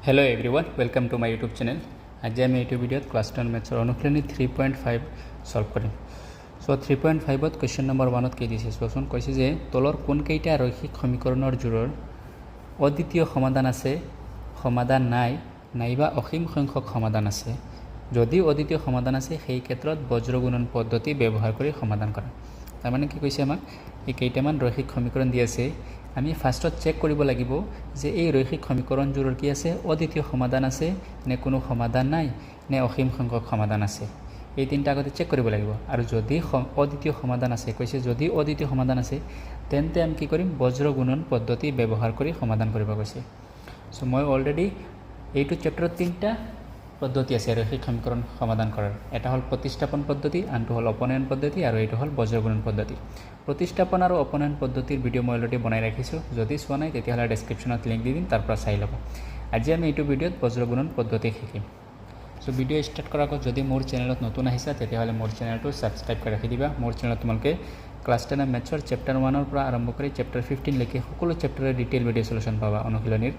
Hello everyone, welcome to my YouTube channel. আজি আমি এইটো ভিডিঅ'ত ক্লাছ 10 মেথছৰ অনুশীলনী 3.5 সলভ কৰিম। সো 3.5ত কোৱেশ্চন নম্বৰ 1ত কি দিছে চোৱাচোন, কৈছে যে তলৰ কোনকেইটা ৰৈখিক সমীকৰণৰ জোৰৰ অদ্বিতীয় সমাধান আছে, সমাধান নাই, নাইবা অসীম সংখ্যক সমাধান আছে। যদি অদ্বিতীয় সমাধান আছে সেই ক্ষেত্ৰত বজ্ৰগুণন পদ্ধতি ব্যৱহাৰ কৰি সমাধান কৰা। তাৰ মানে কি কৈছে আমাক এই কেইটামান ৰৈখিক সমীকৰণ দি আছে, আমি ফাৰ্ষ্টত চেক কৰিব লাগিব যে এই ৰৈখিক সমীকৰণজোৰৰ কি আছে, অদ্বিতীয় সমাধান আছে নে কোনো সমাধান নাই নে অসীম সংখ্যক সমাধান আছে। এই তিনিটা আগতে চেক কৰিব লাগিব। আৰু যদি অদ্বিতীয় সমাধান আছে, কৈছে যদি অদ্বিতীয় সমাধান আছে তেন্তে আমি কি কৰিম, বজ্ৰগুণন পদ্ধতি ব্যৱহাৰ কৰি সমাধান কৰিব কৈছে। সো মই অলৰেডি এইটো চেপ্টাৰত তিনিটা পদ্ধতি আছে ৰৈখিক সমীকৰণ সমাধান কৰাৰ। এটা হ'ল প্ৰতিস্থাপন পদ্ধতি, আনটো হ'ল অপনয়ন পদ্ধতি, আৰু এইটো হ'ল বজ্ৰগুণন পদ্ধতি। প্ৰতিস্থাপন আৰু অপনয়ন পদ্ধতিৰ ভিডিঅ' মই অলৰেডি বনাই ৰাখিছোঁ, যদি চোৱা নাই তেতিয়াহ'লে ডেছক্ৰিপশ্যনত লিংক দি দিম, তাৰ পৰা চাই ল'ব। আজি আমি এইটো ভিডিঅ'ত বজ্ৰগুণন পদ্ধতি শিকিম। সো ভিডিঅ' ষ্টাৰ্ট কৰাৰ আগত যদি মোৰ চেনেলত নতুন আহিছা তেতিয়াহ'লে মোৰ চেনেলটো ছাবস্ক্ৰাইব কৰি ৰাখি দিবা। মোৰ চেনেলত তোমালোকে ক্লাছ 10 মেথছৰ চেপ্টাৰ 1ৰ পৰা আৰম্ভ কৰি চেপ্টাৰ 15 লৈকে সকলো চেপ্টাৰৰ ডিটেইল ভিডিঅ' সলিউশ্যন পাবা অনুশীলনীৰ,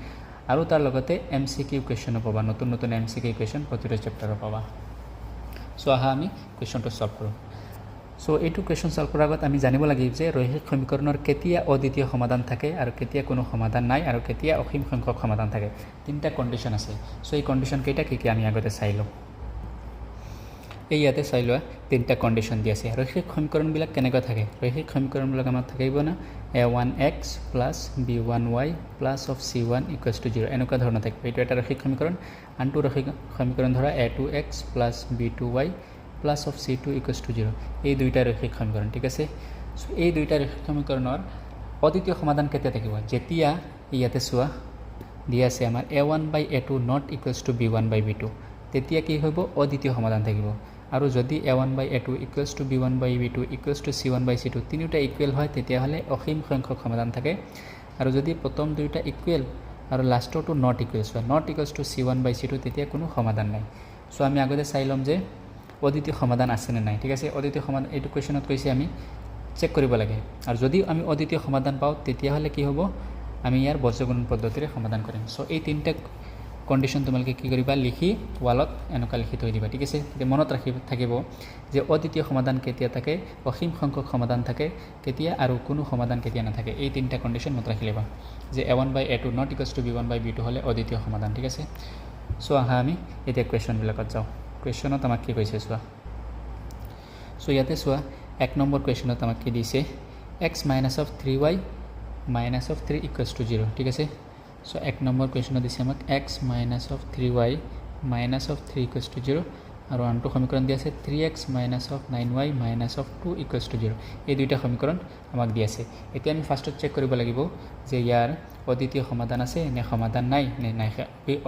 আৰু তাৰ লগতে MCQ কুৱেশ্যনো পাবা, নতুন নতুন MCQ কুৱেশ্যন প্ৰতিটো চেপ্টাৰৰ পাবা। সো আহা আমি কুৱেশ্যনটো সলভ কৰোঁ। সো এইটো কুৱেশ্যন সলভ কৰাৰ আগত আমি জানিব লাগিব যে ৰৈখিক সমীকৰণৰ কেতিয়া অদ্বিতীয় সমাধান থাকে আৰু কেতিয়া কোনো সমাধান নাই, আৰু কেতিয়া অসীম সংখ্যক সমাধান থাকে। তিনিটা কণ্ডিশ্যন আছে। সো এই কণ্ডিশ্যন কেইটা কি কি আমি আগতে চাই লওঁ। এই ইয়াতে চাই লোৱা তিনিটা কণ্ডিশ্যন দি আছে। ৰৈখিক সমীকৰণবিলাক কেনেকুৱা থাকে, ৰৈখিক সমীকৰণবিলাক আমাৰ থাকিব না a1x plus b1y plus of c1 equals to 0, এনেকুৱা ধৰণৰ থাকিব। এইটো এটা ৰৈখিক সমীকৰণ। আনটো ৰৈখিক সমীকৰণ ধৰা a2x plus b2y plus of c2 equals to 0, এই দুইটা ৰৈখিক সমীকৰণ, ঠিক আছে। সো এই দুইটা ৰৈখিক সমীকৰণৰ অদ্বিতীয় সমাধান কেতিয়া থাকিব, যেতিয়া ইয়াতে চোৱা দিয়া আছে আমাৰ a1/a2 not equals two b1/b2, তেতিয়া কি হ'ব, অদ্বিতীয় সমাধান থাকিব। আৰু যদি a1/a2 equals to b1/b2 equals to c1/c2 তিনিওটা ইকুৱেল হয় তেতিয়াহ'লে অসীম সংখ্যক সমাধান থাকে। আৰু যদি প্ৰথম দুইটা ইকুৱেল আৰু লাষ্টৰটো নট ইকুৱেলছ হয়, নট ইকুৱেলছ টু c1/c2, তেতিয়া কোনো সমাধান নাই। সো আমি আগতে চাই ল'ম যে অদ্বিতীয় সমাধান আছে নে নাই, ঠিক আছে। অদ্বিতীয় সমাধান এইটো কুৱেশ্যনত কৈছে আমি চেক কৰিব লাগে, আৰু যদি আমি অদ্বিতীয় সমাধান পাওঁ তেতিয়াহ'লে কি হ'ব, আমি ইয়াৰ বজ্ৰগুণন পদ্ধতিৰে সমাধান কৰিম। সো এই তিনিটা কণ্ডিশ্যন তোমালোকে কি কৰিবা, লিখি ৱালত এনেকুৱা লিখি থৈ দিবা, ঠিক আছে। তেতিয়া মনত থাকিব যে অদ্বিতীয় সমাধান কেতিয়া থাকে, অসীম সংখ্যক সমাধান থাকে কেতিয়া, আৰু কোনো সমাধান কেতিয়া নাথাকে। এই তিনিটা কণ্ডিশ্যন মনত ৰাখি ল'বা যে a1/a2 not equals two b1/b2 হ'লে অদ্বিতীয় সমাধান, ঠিক আছে। সো আহা আমি এতিয়া কুৱেশ্যনবিলাকত যাওঁ। কুৱেশ্যনত আমাক কি কৈছে চোৱা। সো ইয়াতে চোৱা 1 নম্বৰ কুৱেশ্যনত আমাক কি দিছে, x minus of 3y minus of 3 equals to 0, ঠিক আছে। সো 1 নম্বৰ কুৱেশ্যনত দিছে আমাক x minus of 3y minus of 3 equals to 0, আৰু আনটো সমীকৰণ দিয়া আছে 3x minus of 9y minus of 2 equals to 0। এই দুইটা সমীকৰণ আমাক দি আছে। এতিয়া আমি ফাৰ্ষ্টত চেক কৰিব লাগিব যে ইয়াৰ অদ্বিতীয় সমাধান আছে নে সমাধান নাই, নে নাই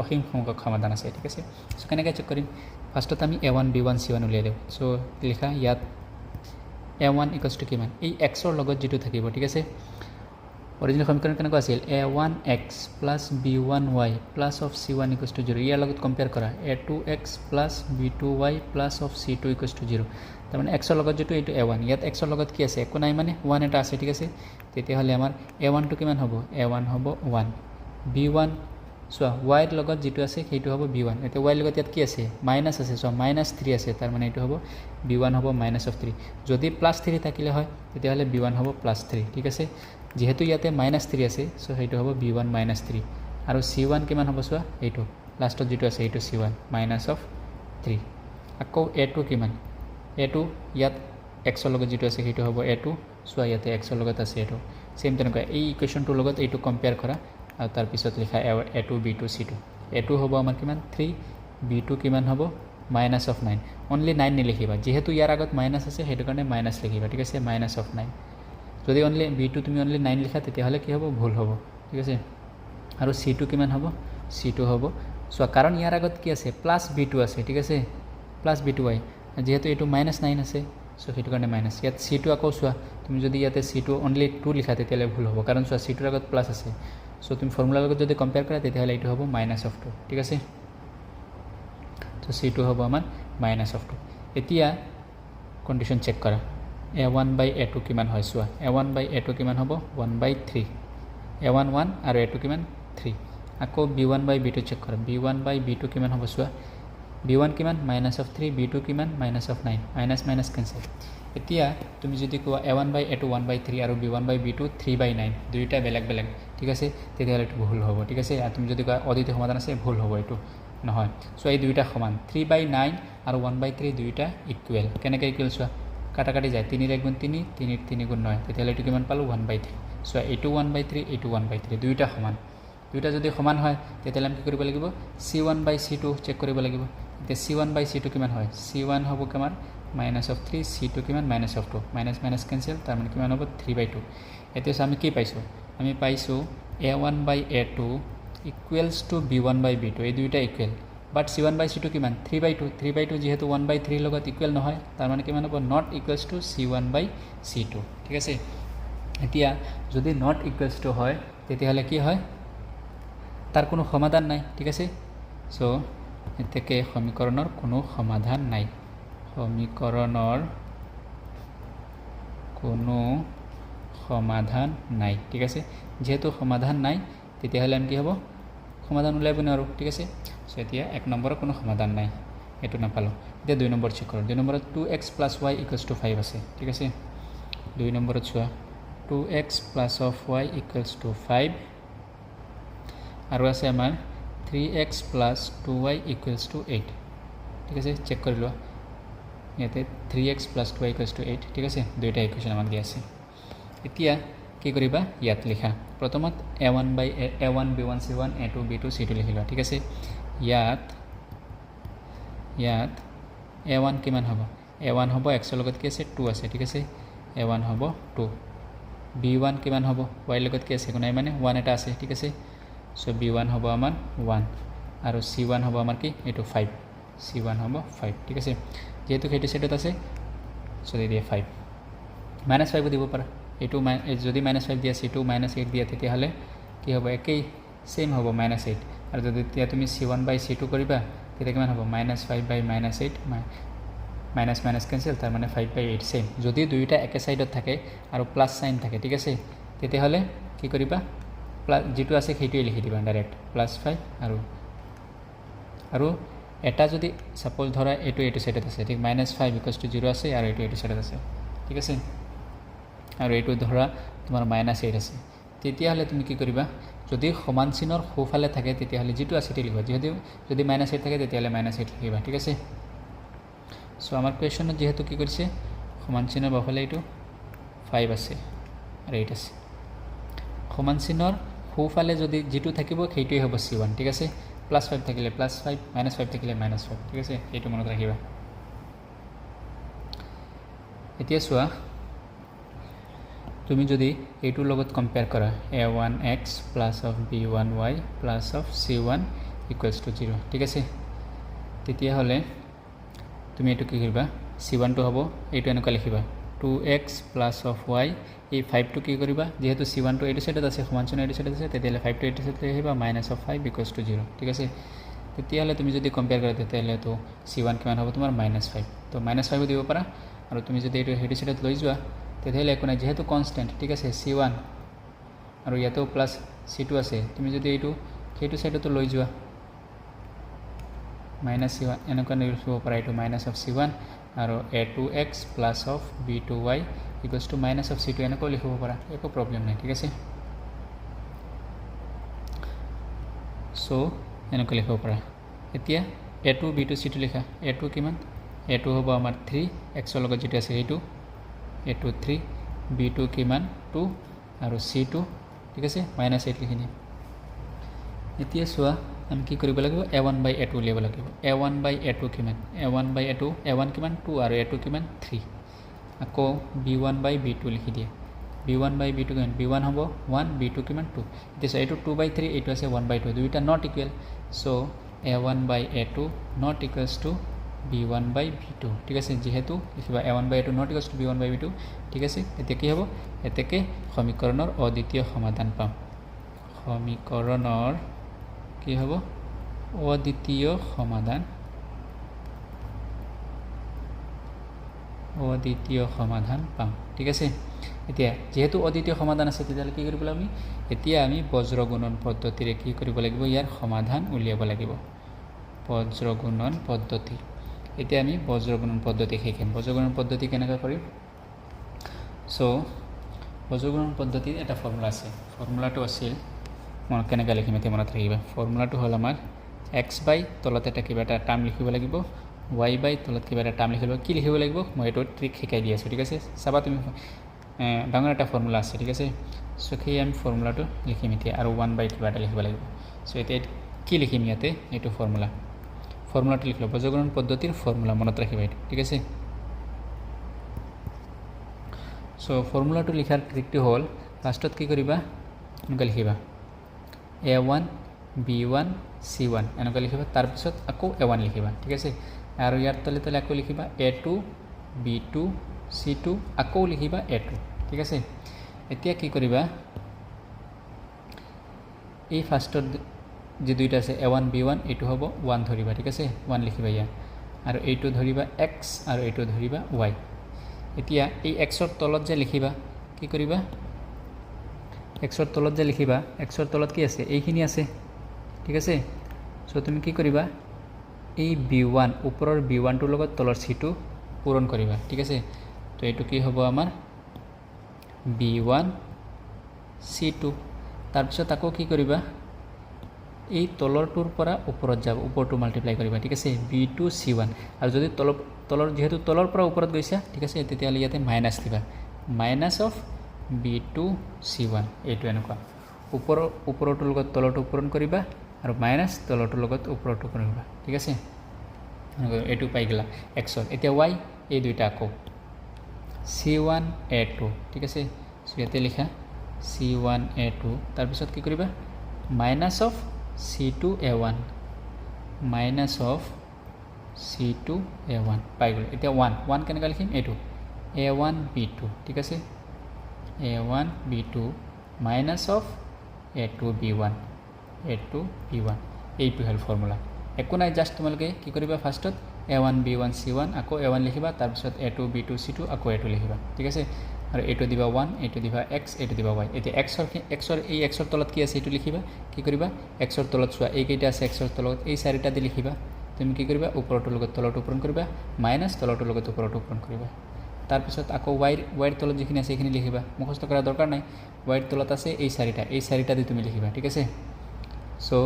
অসীম সংখ্যক সমাধান আছে, ঠিক আছে। সো কেনেকৈ চেক কৰিম, ফাৰ্ষ্টত আমি a1 b1 c1 উলিয়াই দিওঁ। সো লিখা ইয়াত a1 ইকুৱেলছ টু কিমান, এই xৰ লগত যিটো থাকিব, ঠিক আছে। অৰিজিনেল সমীকৰণ কেনেকুৱা আছিল, a1x plus b1y plus of c1 equals to 0, ইয়াৰ লগত কম্পেয়াৰ কৰা a2x plus b2y plus of c2 equals to 0। তাৰমানে xৰ লগত যিটো এইটো a1, ইয়াত xৰ লগত কি আছে, একো নাই, মানে 1 এটা আছে, ঠিক আছে। তেতিয়াহ'লে আমাৰ a1টো কিমান হ'ব, a1 হ'ব 1, b1 চোৱা yৰ লগত যিটো আছে সেইটো হ'ব b1। এতিয়া yৰ লগত ইয়াত কি আছে, মাইনাছ আছে, চোৱা মাইনাছ 3 আছে, তাৰমানে এইটো হ'ব b1 হ'ব মাইনাছ অফ 3। যদি প্লাছ 3 থাকিলে হয় তেতিয়াহ'লে b1 হ'ব প্লাছ 3, ঠিক আছে। যিহেতু ইয়াতে মাইনাছ 3 আছে, চ' সেইটো হ'ব b1 মাইনাছ 3, আৰু c1 কিমান হ'ব চোৱা, এইটো লাষ্টত যিটো আছে এইটো c1 মাইনাছ অফ 3। আকৌ a2 কিমান, a2 ইয়াত xৰ লগত যিটো আছে সেইটো হ'ব a2, চোৱা ইয়াতে xৰ লগত আছে এইটো, ছেইম তেনেকুৱা এই ইকুৱেশ্যনটোৰ লগত এইটো কম্পেয়াৰ কৰা, আৰু তাৰপিছত লিখা a2 b2 c2। a2 হ'ব আমাৰ কিমান 3, b2 কিমান হ'ব মাইনাছ অফ 9, অনলি 9 নিলিখিবা, যিহেতু ইয়াৰ আগত মাইনাছ আছে সেইটো কাৰণে মাইনাছ লিখিবা, ঠিক আছে, মাইনাছ অফ 9। যদি অনলি b2 তুমি অনলি 9 লিখা তেতিয়াহ'লে কি হ'ব, ভুল হ'ব, ঠিক আছে। আৰু c2 কিমান হ'ব, c2 হ'ব চোৱা, কাৰণ ইয়াৰ আগত কি আছে, প্লাছ b2 আছে, ঠিক আছে, প্লাছ b2y, যিহেতু এইটো মাইনাছ 9 আছে, চ' সেইটো কাৰণে মাইনাছ। ইয়াত c2 আকৌ চোৱা, তুমি যদি ইয়াতে c2 অনলি 2 লিখা তেতিয়াহ'লে ভুল হ'ব, কাৰণ চোৱা c2ৰ আগত প্লাছ আছে। চ' তুমি ফৰ্মুলাৰ লগত যদি কম্পেয়াৰ কৰা তেতিয়াহ'লে এইটো হ'ব মাইনাছ অফ 2, ঠিক আছে। চ' c2 হ'ব আমাৰ মাইনাছ অফ 2। এতিয়া কণ্ডিশ্যন চেক কৰা, a1/a2 কিমান হয় চোৱা, a1/a2 কিমান হ'ব 1/3, a1 1 আৰু a2 কিমান 3, আকৌ b1 বাই b2 চেক কৰা b1 বাই b2 কিমান হ'ব চোৱা b1 কিমান -3 b2 কিমান -9 মাইনাছ মাইনাছ কেনসেল এতিয়া তুমি যদি কোৱা a1 বাই a2 1 বাই 3 আৰু b1 বাই b2 3 বাই 9 দুইটা বেলেগ বেলেগ ঠিক আছে তেতিয়াহ'লে এইটো ভুল হ'ব ঠিক আছে আৰু তুমি যদি কোৱা অদ্বিতীয় সমাধান আছে ভুল হ'ব এইটো নহয় সো এই দুইটা সমান 3 বাই 9 আৰু 1 বাই 3 দুইটা ইকুৱেল কেনেকৈ ইকুৱেল চোৱা কাটাকাটি যায় 3 1 গুণ 3 3 3 গুণ 9 তেতিয়াহ'লে এইটো কিমান পালোঁ 1 বাই 3 সো এইটো 1 বাই 3 এইটো 1 বাই 3 দুইটা সমান দুইটা যদি সমান হয় তেতিয়াহ'লে আমি কি কৰিব লাগিব c1 বাই c2 চেক কৰিব লাগিব এতিয়া c1 বাই c2 কিমান হয় c1 হ'ব কিমান -3 c2 কিমান -2 মাইনাছ মাইনাছ কেনসেল তাৰ মানে কিমান হ'ব 3 বাই 2 এতিয়া আমি কি পাইছোঁ আমি পাইছোঁ a1 by a2 equals to b1 by b2 এই দুইটা equal but c1 by c2 কিমান 3 বাই 2 3 বাই 2 যিহেতু 1 বাই 3 লগত ইকুৱেল নহয় তাৰ মানে কিমান হ'ব not equals to c1 by c2 ঠিক আছে এতিয়া যদি নট ইকুৱেলছ টু হয় তেতিয়াহ'লে কি হয় তাৰ কোনো সমাধান নাই ঠিক আছে সো এতেকে সমীকৰণৰ কোনো সমাধান নাই সমীকৰণৰ কোনো সমাধান নাই ঠিক আছে যেহেতু সমাধান নাই তেতিয়াহ'লে আমি কি হ'ব সমাধান উলিয়াব নোৱাৰো ঠিক আছে সো এতিয়া 1 নম্বৰৰ কোনো সমাধান নাই এটো নাপালো এতিয়া 2 নম্বৰ চেক কৰোঁ 2 নম্বৰত 2x + y = 5 আছে ঠিক আছে 2 নম্বৰত চোৱা 2x + y = 5 আৰু আছে আমাৰ 3x + 2y = 8 ঠিক আছে চেক কৰি লোৱা ইয়াতে 3x + 2y = 8 ঠিক আছে দুইটা ইকুৱেশ্যন আমাক দিয়া আছে এতিয়া কি কৰিবা ইয়াত লিখা প্ৰথমত a1 বাই a1 b1 c1 a2 b2 c2 লিখি লোৱা ঠিক আছে ইয়াত a1 কিমান হ'ব a1 হ'ব x ৰ লগত কি আছে 2 আছে ঠিক আছে a1 হ'ব 2 b1 কিমান হ'ব y লগত কি আছে কোনাই মানে 1 এটা আছে ঠিক আছে সো b1 হ'ব আমাৰ 1 আৰু c1 হ'ব আমাৰ কি এটো 5 c1 হ'ব 5 ঠিক আছে যেহেতু সেইটো সেটত আছে সো দিয়ে 5 -5 দিব পাৰা এটো যদি -5 দিয়া c2 -8 দিয়া তেতিয়াহ'লে কি হ'ব একেই সেম হ'ব -8 আৰু যদি তেতিয়া তুমি c1 বাই c2 কৰিবা তেতিয়া কিমান হ'ব -5 বাই -8 মাইনাছ মাইনাছ কেনসেল তাৰ মানে 5 বাই 8 সেম যদি দুইটা একে সাইডত থাকে আৰু প্লাস সাইন থাকে ঠিক আছে তেতিয়াহ'লে কি কৰিবা প্লাস যেটো আছে সেইটোই লিখি দিবা ডাইৰেক্ট +5 আৰু এটা যদি সাপোজ ধৰা এটো সাইডত আছে ঠিক -5 = 0 আছে আৰু এটো সাইডত আছে ঠিক আছে আৰু এটো ধৰা তোমাৰ -8 আছে তেতিয়াহ'লে তুমি কি কৰিবা যদি সমান চিনৰ সোঁফালে থাকে তেতিয়াহ'লে যেটো আছে সেইটো লিখিবা যদি -8 থাকে তেতিয়াহ'লে -8 লিখিবা ঠিক আছে সো আমাৰ কোৱেশ্যনত যেহেতু কি কৰিছে সমান চিনৰ বাওফালে এটো 5 আছে আৰু 8 আছে সমান চিনৰ সোঁফালে যদি যেটো থাকিব সেইটোই হ'ব c1 ঠিক আছে +5 থাকিলে +5 -5 থাকিলে -5 ঠিক আছে এইটো মনত ৰাখিবা এতিয়া চোৱা তুমি যদি এইটোৰ লগত কম্পেয়াৰ কৰা a1x + b1y + c1 = 0 ঠিক আছে তেতিয়াহ'লে তুমি এটো কি কৰিবা c1 টো হ'ব এইটো এনেকৈ লিখিবা 2x + y এই 5 টো কি কৰিবা যেহেতু c1 টো এইটো সাইডত আছে সমান চিন এইটো সাইডত আছে তেতিয়াহ'লে 5 টো এইটো সাইডত লিখিবা -5 = 0 ঠিক আছে তেতিয়াহ'লে তুমি যদি কম্পেয়াৰ কৰা তেতিয়াহ'লে তো c1 কিমান হ'ব তোমাৰ -5 তো -5 দিব পাৰা আৰু তুমি যদি এইটো হেডি সাইডত লৈ যোৱা তেতিয়াহ'লে একো নাই যেহেতু কনস্ট্যান্ট ঠিক আছে c1 আৰু ইয়াতো প্লাস c2 আছে তুমি যদি এইটো সেইটো সাইডতো লৈ যোৱা -c1 এনেকৈ লিখিব পাৰা এইটো -c1 আৰু a2x + b2y = -c2 এনেকৈ লিখিব পাৰা একো প্ৰবলেম নাই ঠিক আছে সো এনেকৈ লিখিব পাৰা এতিয়া a2 b2 c2 লিখা a2 কিমান a2 হ'ব আমাৰ 3 x ৰ লগত যেটো আছে এইটো a2 3 b2 কিমান 2 আৰু c2 ঠিক আছে -8 লিখি দিম এতিয়া চোৱা আমি কি কৰিব লাগিব a1 বাই a2 উলিয়াব লাগিব a1 বাই a2 কিমান a1 বাই a2 a1 কিমান 2 আৰু a2 কিমান 3 আকৌ b1 বাই b2 লিখি দিয়ে b1 বাই b2 কিমান b1 হ'ব 1 b2 কিমান 2 এতিয়া এইটো 2 বাই 3 এইটো আছে 1 বাই 2 দুইটা not equal so a1 by a2 not equals to b1 by b2 ঠিক আছে যেহেতু লিখিবা a1 by a2 not equals to b1 by b2 ঠিক আছে এতিয়া কি হ'ব এতেকে সমীকৰণৰ অদ্বিতীয় সমাধান পাম সমীকৰণৰ কি হ'ব অদ্বিতীয় সমাধান পাম ঠিক আছে এতিয়া যেহেতু অদ্বিতীয় সমাধান আছে তেতিয়াহ'লে কি কৰিব লাগিব আমি এতিয়া আমি বজ্ৰগুণন পদ্ধতিৰে কি কৰিব লাগিব ইয়াৰ সমাধান উলিয়াব লাগিব বজ্ৰগুণন পদ্ধতি এতিয়া আমি বজ্ৰগুণন পদ্ধতি শিকিম বজ্ৰগুণন পদ্ধতি কেনেকৈ কৰিম সো বজ্ৰগুণন পদ্ধতিৰ এটা ফৰ্মুলা আছে ফৰ্মুলাটো আছিল মই কেনেকৈ লিখিম এতিয়া মনত ৰাখিবা ফৰ্মুলাটো হ'ল আমাৰ x বাই তলত এটা কিবা এটা টাৰ্ম লিখিব লাগিব y বাই তলত কিবা এটা টাৰ্ম লিখিব কি লিখিব লাগিব মই এইটো ট্ৰিক শিকাই দি আছোঁ ঠিক আছে চাবা তুমি ডাঙৰ এটা ফৰ্মুলা আছে ঠিক আছে সো সেই আমি ফৰ্মুলাটো লিখিম এতিয়া আৰু 1 বাই কিবা এটা লিখিব লাগিব সো এতিয়া কি লিখিম ইয়াতে এইটো ফৰ্মুলাটো লিখিলোঁ বজ্ৰগুণন পদ্ধতিৰ ফৰ্মুলা মনত ৰাখিবা এইটো ঠিক আছে সো ফৰ্মুলাটো লিখাৰ ট্ৰিকটো হ'ল ফাৰ্ষ্টত কি কৰিবা এনেকৈ লিখিবা a1 b1 c1 এনেকৈ লিখিবা তাৰপিছত আকৌ a1 লিখিবা ঠিক আছে আৰু ইয়াৰ তলে তলে আকৌ লিখিবা a2 b2 c2 আকৌ লিখিবা a2 ঠিক আছে এতিয়া কি কৰিবা এই ফাৰ্ষ্টৰ যে দুইটা আছে a1 b1 এইটো হ'ব 1 ধৰিবা ঠিক আছে 1 লিখিবা ইয়াত আৰু এইটো ধৰিবা x আৰু এইটো ধৰিবা y এতিয়া এই xৰ তলত যে লিখিবা কি কৰিবা xৰ তলত যে লিখিবা xৰ তলত কি আছে এইখিনি আছে ঠিক আছে সো তুমি কি কৰিবা এই b1 ওপৰৰ b1 টোৰ লগত তলৰ c2 পূৰণ কৰিবা ঠিক আছে তো এইটো কি হ'ব আমাৰ b1 c2 তাৰপিছত আকৌ কি কৰিবা এই তলৰটোৰ পৰা ওপৰত যাব ওপৰটো মাল্টিপ্লাই কৰিবা ঠিক আছে b2 c1 আৰু যদি তলৰ যেহেতু তলৰ পৰা ওপৰত গৈছা ঠিক আছে তেতিয়াহ'লে ইয়াতে মাইনাছ দিবা মাইনাছ অফ b2 c1 এইটো এনেকুৱা ওপৰটোৰ লগত তলৰটো পূৰণ কৰিবা আৰু মাইনাছ তলৰটোৰ লগত ওপৰটো কৰিবা ঠিক আছে এইটো পাই গলা xৰ এতিয়া y এই দুইটা আকৌ c1 a2 ঠিক আছে সো ইয়াতে লিখা c1 a2 তাৰপিছত কি কৰিবা minus of c2 a1 minus of c2 a1 পাই গ'ল এতিয়া 1 কেনেকৈ লিখিম এইটো a1 b2 ঠিক আছে a1 b2 minus of a2 b1 এইটো হ'ল ফৰ্মুলা একো নাই জাষ্ট তোমালোকে কি কৰিবা ফাৰ্ষ্টত a1 b1 c1 আকৌ a1 লিখিবা তাৰপিছত a2 b2 c2 আকৌ a2 লিখিবা ঠিক আছে আৰু এইটো দিবা 1 এইটো দিবা x এইটো দিবা y এতিয়া xৰ তলত কি আছে এইটো লিখিবা কি কৰিবা xৰ তলত চোৱা এইকেইটা আছে xৰ তলত এই চাৰিটা দি লিখিবা তুমি কি কৰিবা ওপৰটোৰ লগত তলৰটো পূৰণ কৰিবা মাইনাছ তলৰটোৰ লগত ওপৰটো পূৰণ কৰিবা তাৰপিছত আকৌ y তলত যিখিনি আছে সেইখিনি লিখিবা মুখস্থ কৰা দৰকাৰ নাই y তলত আছে এই চাৰিটা দি তুমি লিখিবা ঠিক আছে so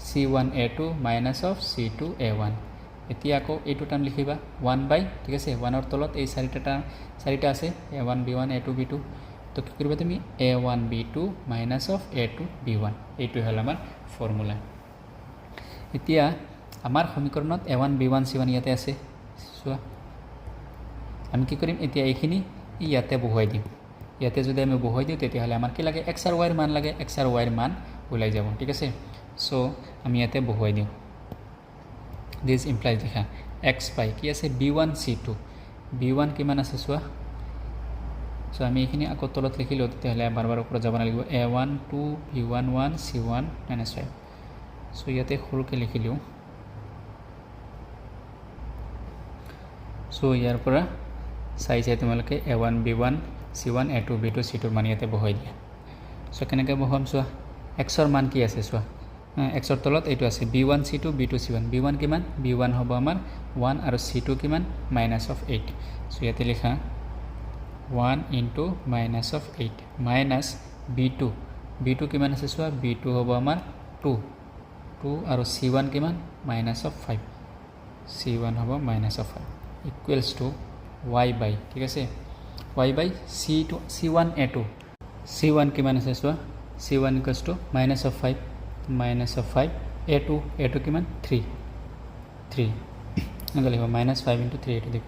c1 a2 minus of c2 a1 এতিয়া আকৌ এইটো টাৰ্ম লিখিবা 1 বাই ঠিক আছে 1ৰ তলত এই চাৰিটা আছে a1 b1 a2 b2 তো কি কৰিবা তুমি a1 b2 minus of a2 b1 এইটো হ'ল আমাৰ ফৰ্মুলা এতিয়া আমাৰ সমীকৰণত a1 b1 c1 ইয়াতে আছে চোৱা আমি কি কৰিম এতিয়া এইখিনি ইয়াতে বহুৱাই দিম ইয়াতে যদি আমি বহুৱাই দিওঁ তেতিয়াহ'লে আমাৰ কি লাগে x আৰু y ৰ মান লাগে x আৰু y ৰ মান ওলাই যাব ঠিক আছে সো আমি ইয়াতে বহুৱাই দিওঁ দিছ ইমপ্লাইজ দেখা x পাই কি আছে b1 c2 b1 কিমান আছে চোৱা সো আমি এইখিনি আকৌ তলত লিখিলোঁ তেতিয়াহ'লে বাৰ ওপৰত যাব নালাগিব a1 2 b1 1 c1 -5 সো ইয়াতে সৰুকৈ লিখিলোঁ সো ইয়াৰ পৰা চাই তোমালোকে a1 b1 c1 a2 b2 c2 মান ইয়াতে বহুৱাই দিয়া সো কেনেকৈ বহুৱাম চোৱা xৰ মান কি আছে চোৱা xৰ তলত এইটো আছে b1 c2 b2 c1 b1 কিমান b1 হ'ব আমাৰ 1 আৰু c2 কিমান মাইনাছ অফ 8 সো ইয়াতে লিখা 1 into minus of 8 minus b2 কিমান আছে চোৱা b2 হ'ব আমাৰ 2 আৰু c1 কিমান মাইনাছ অফ 5 c1 হ'ব minus of 5 equals to y বাই ঠিক আছে y বাই c1 a2 c1 কিমান আছে চোৱা c1 equals to minus of 5 a2 কিমান 3 এনেকৈ লিখিব মাইনাছ 5 ইনটু 3 এইটো লিখিব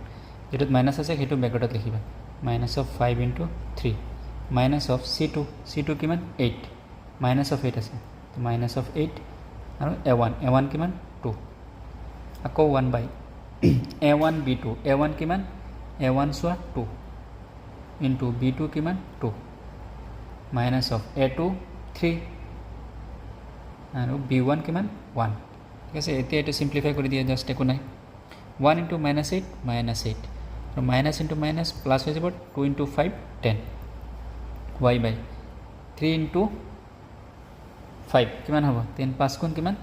যিটোত মাইনাছ আছে সেইটো বেকগ্ৰাউণ্ডত লিখিবা minus of 5 into 3 minus of c2 কিমান 8 মাইনাছ অফ 8 আছে মাইনাছ অফ 8 আৰু a1 কিমান 2 আকৌ 1 বাই a1 b2 a1 কিমান a1 চোৱা 2 ইনটু b2 কিমান 2 মাইনাছ অফ a2 3 আৰু b1 কিমান 1 ঠিক আছে এতিয়া এইটো সিম্পলিফাই কৰি দিয়া জাষ্ট একো নাই 1 ইনটু -8 -8 আৰু মাইনাছ ইনটু মাইনাছ প্লাছ হৈ যাব 2 ইনটু 5 10 y বাই 3 ইনটু 5 কিমান হ'ব 3 5 গুণ কিমান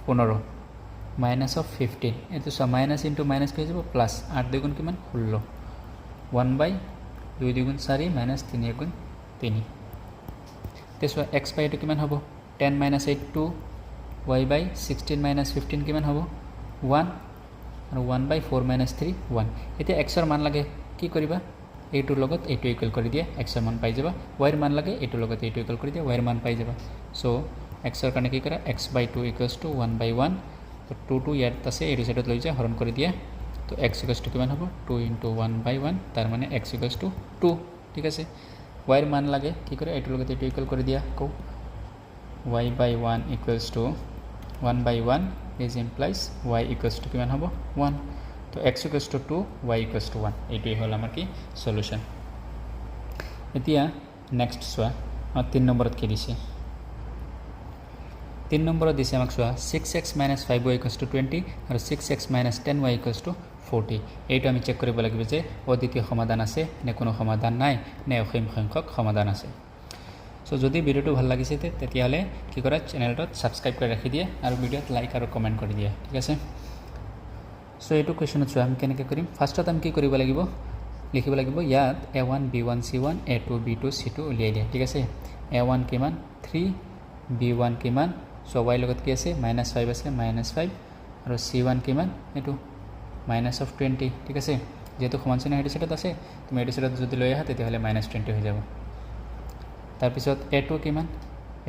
15 মাইনাস অফ 15 এইটো সব মাইনাস ইনটু মাইনাস কি হৈ যাব প্লাস 8 2 গুণ কিমান 16 1 বাই 2 2 গুণ 4 মাইনাস 3 1 গুণ 3 তেছো x বাই এইটো কিমান হ'ব 10 মাইনাস 8 2 y বাই 16 মাইনাস 15 কিমান হ'ব 1 আৰু 1 বাই 4 মাইনাস 3 1 এতিয়া x ৰ মান লাগে কি কৰিবা এইটোৰ লগত এইটো ইকুৱেল কৰি দিয়া x ৰ মান পাই যাবা y ৰ মান লাগে এইটোৰ লগত এইটো ইকুৱেল কৰি দিয়া y ৰ মান পাই যাবা সো x ৰ কাৰণে কি কৰা x by 2 equals to 1 by 1 তো 2 2 ইয়াত আছে এইটো সাইডত লৈ যা হৰণ কৰি দিয়া তো x ইকুৱেলছ টু কিমান হ'ব 2 ইনটু 1 বাই 1 তাৰ মানে x ইকুৱেলছ টু 2 ঠিক আছে y ৰ মান লাগে কি কৰে এইটোৰ লগত এইটো ইকুৱেল কৰি দিয়া কো y by 1 equals to 1 by 1 is implies y equals to কিমান হ'ব 1 তো x equals to 2 y equals to 1 এইটোই হল আমাৰ কি সলিউশন এতিয়া নেক্সট সোয়া 3 নম্বৰত কি দিছে 3 নম্বৰত দিছে আমাক সোয়া 6x - 5y equals to 20 আৰু 6x - 10y equals to 40 এইটো আমি চেক কৰিব লাগিব যে অদ্বিতীয় সমাধান আছে নে কোনো সমাধান নাই নে অসীম সংখ্যক সমাধান আছে সো যদি ভিডিওটো ভাল লাগিছে তেতিয়াহলে কি কৰা চেনেলটোত সাবস্ক্ৰাইব কৰি ৰাখি দিয়া আৰু ভিডিওত লাইক আৰু কমেন্ট কৰি দিয়া ঠিক আছে সো এইটো কোৱেশ্চনত আমি কেনেকৈ কৰিম ফাৰ্ষ্টত আমি কি কৰিব লাগিব লিখিব লাগিব ইয়াত a1 b1 c1 a2 b2 c2 উলিয়াই দিয়া ঠিক আছে a1 কিমান 3 b1 কিমান সো y লগত কি আছে -5 আছে -5 আৰু c1 কিমান এটো -20 ঠিক আছে যেহেতু সমান চিহ্ন হেডি সেটত আছে তুমি হেডি সেটত যদি লৈ আহা তেতিয়াহলে -20 হৈ যাব তাৰ পিছত a2 কিমান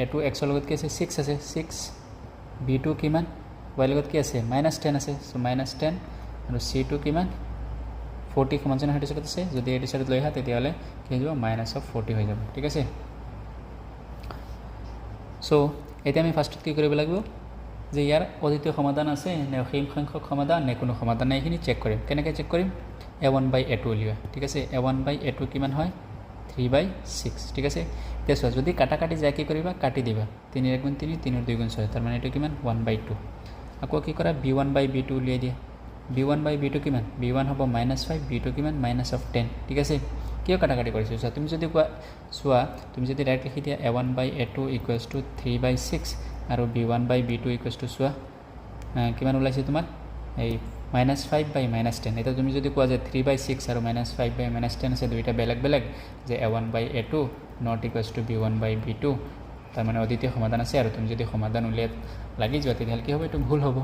a2 x ৰ লগত কি আছে 6 আছে 6 b2 কিমান y লগত কি আছে -10 আছে সো -10 আৰু c2 কিমান 40 সমান চিহ্ন হেডি সেটত আছে যদি হেডি সেটত লৈ আহা তেতিয়াহলে কি হৈ যাব -40 হৈ যাব ঠিক আছে সো এতিয়া আমি ফাৰ্ষ্টত কি কৰিব লাগিব যে ইয়াৰ অদ্বিতীয় সমাধান আছে নে অসীম সংখ্যক সমাধান নে কোনো সমাধান নাই এইখিনি চেক কৰিম কেনেকৈ চেক কৰিম a1 বাই a2 উলিওৱা ঠিক আছে a1 বাই a2 কিমান হয় 3 বাই 6 ঠিক আছে তেছো যদি কাটাকাটি যায় কি কৰিবা কাটি দিবা 3 1 গুণ 3 3 2 গুণ 6 তাৰ মানে এটো কিমান 1 বাই 2 আকৌ কি কৰা b1 বাই b2 উলিয়াই দিয়া b1 বাই b2 কিমান b1 হ'ব -5 b2 কিমান -10 ঠিক আছে কিয় কাটাকাটি কৰিছো সো তুমি যদি সোৱা তুমি যদি ডাইৰেক্ট লিখি দিয়া a1 by a2 equals to 3 বাই 6 আৰু b1 by b2 equals two সোৱা কিমান ওলাইছে তোমাৰ এই -5 বাই -10 এটা তুমি যদি কোৱা যে 3 বাই 6 আৰু -5 বাই -10 আছে দুইটা বেলেগ বেলেগ যে a1 by a2 not equals to b1 by b2 তাৰ মানে অদ্বিতীয় সমাধান আছে আৰু তুমি যদি সমাধান উলিয়াত লাগি যোৱা তেতিয়াহলে কি হ'ব এটো ভুল হ'ব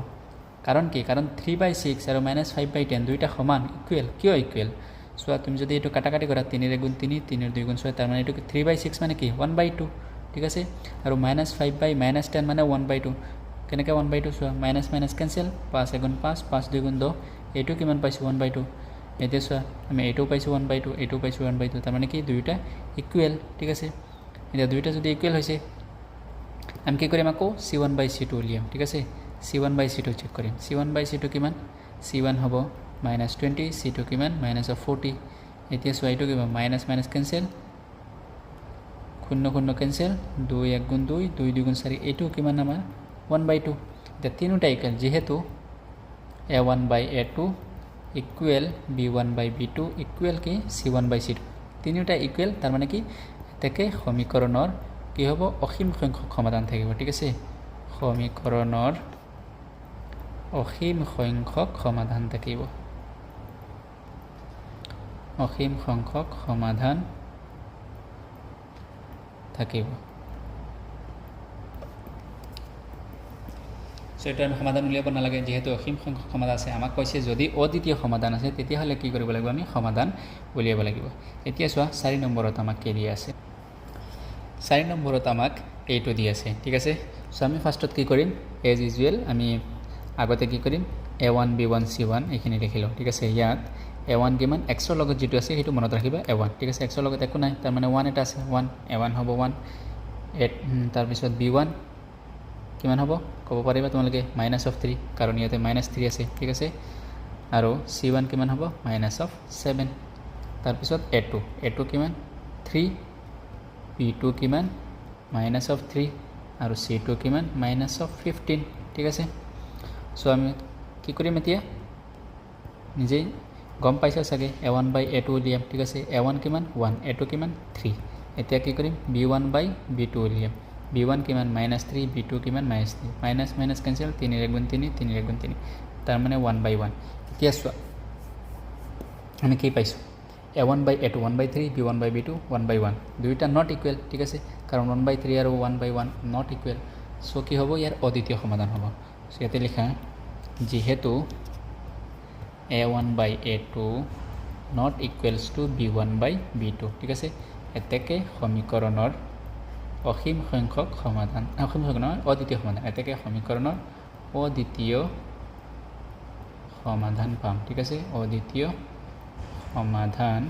কাৰণ কি কাৰণ 3 বাই 6 আৰু -5 বাই 10 দুইটা সমান ইকুৱেল কিয় ইকুৱেল সো তুমি যদি এটো কাটাকাটি কৰা 3 1 গুণ 3 3 2 গুণ 6 তাৰ মানে এটো 3 বাই 6 মানে কি 1 বাই 2 ঠিক আছে আৰু -5 বাই -10 মানে 1 বাই 2 কেনেকৈ 1 বাই 2 সোৱা মাইনাস মাইনাস কেনসেল 5 1 গুণ 5 5 2 গুণ 2 এইটো কিমান পাইছো 1 বাই 2 এতিয়া সোৱা আমি এইটো পাইছো 1 বাই 2 এইটো পাইছো 1 বাই 2 তাৰ মানে কি দুইটা ইকুৱেল ঠিক আছে এতিয়া দুইটা যদি ইকুৱেল হৈছে আমি কি কৰিম আকৌ c1 বাই c2 উলিয়াম ঠিক আছে c1 বাই c2 চেক কৰিম c1 বাই c2 কিমান c1 হ'ব -20 c2 কিমান -40 এতিয়া সোৱা এইটো কিমান মাইনাস মাইনাস কেনসেল 0 0 কেনসেল 2 1 গুণ 2 2 2 গুণ 4 এইটো কিমান আমাৰ 1 by 2 the তিনটা ইকুয়াল যেহেতু a1 by a2 equal b1 by b2 equal কি c1 by c2 তিনটা ইকুয়াল তাৰ মানে কি তেকে সমীকৰণৰ কি হ'ব অসীম সংখ্যক সমাধান থাকিব ঠিক আছে সমীকৰণৰ অসীম সংখ্যক সমাধান থাকিব অসীম সংখ্যক সমাধান থাকিব সো এটা সমাধান উলিয়াব নালাগে যেহেতু অসীম সংখ্যক সমাধান আছে আমাক কৈছে যদি অদ্বিতীয় সমাধান আছে তেতিয়াহলে কি কৰিব লাগিব আমি সমাধান উলিয়াব লাগিব এতিয়া সোৱা 4 নম্বৰত আমাক কি দিয়া আছে 4 নম্বৰত আমাক এইটো দিয়া আছে ঠিক আছে সো আমি ফাৰ্ষ্টত কি কৰিম এজ ইউজুৱেল আমি আগতে কি কৰিম a1 b1 c1 এইখিনি লিখিলো ঠিক আছে ইয়াত a1 কিমান x ৰ লগত যেটো আছে হেতু মনত ৰাখিবা a1 ঠিক আছে x ৰ লগত একো নাই তাৰ মানে 1 এটা আছে 1 a1 হ'ব 1 তাৰ পিছত b1 কিমান হ'ব ক'ব পাৰিবা তোমালোকে -3 কাৰণ ইয়াতে -3 আছে ঠিক আছে আৰু c1 কিমান হ'ব -7 তাৰ পিছত a2 কিমান 3 b2 কিমান -3 আৰু c2 কিমান -15 ঠিক আছে সো আমি কি কৰিম এতিয়া নিজে গম পাইছা চাগে a1 by a2 উলিয়াম ঠিক আছে a1 কিমান 1 a2 কিমান 3 এতিয়া কি কৰিম b1 বাই b2 উলিয়াম b1 কিমান -3 b2 কিমান -3 মাইনাছ মাইনাছ কেঞ্চেল 3 ৰ 1 গুণ 3 3 ৰ 1 গুণ 3 তাৰ মানে 1 বাই 1 এতিয়া চোৱা আমি কি পাইছোঁ a1 by a2 1 by 3 b1 by b2 1 by 1 দুইটা নট ইকুৱেল ঠিক আছে কাৰণ 1 বাই 3 আৰু 1 বাই 1 নট ইকুৱেল সো কি হ'ব ইয়াৰ অদ্বিতীয় সমাধান হ'ব সো ইয়াতে লিখা যেহেতু a1 by a2 not equals to b1 by b2 ঠিক আছে এতেকে সমীকৰণৰ অসীম সংখ্যক সমাধান অসীম সংখ্যক নহয় অদ্বিতীয় সমাধান এতেকে সমীকৰণৰ অদ্বিতীয় সমাধান পাম ঠিক আছে অদ্বিতীয় সমাধান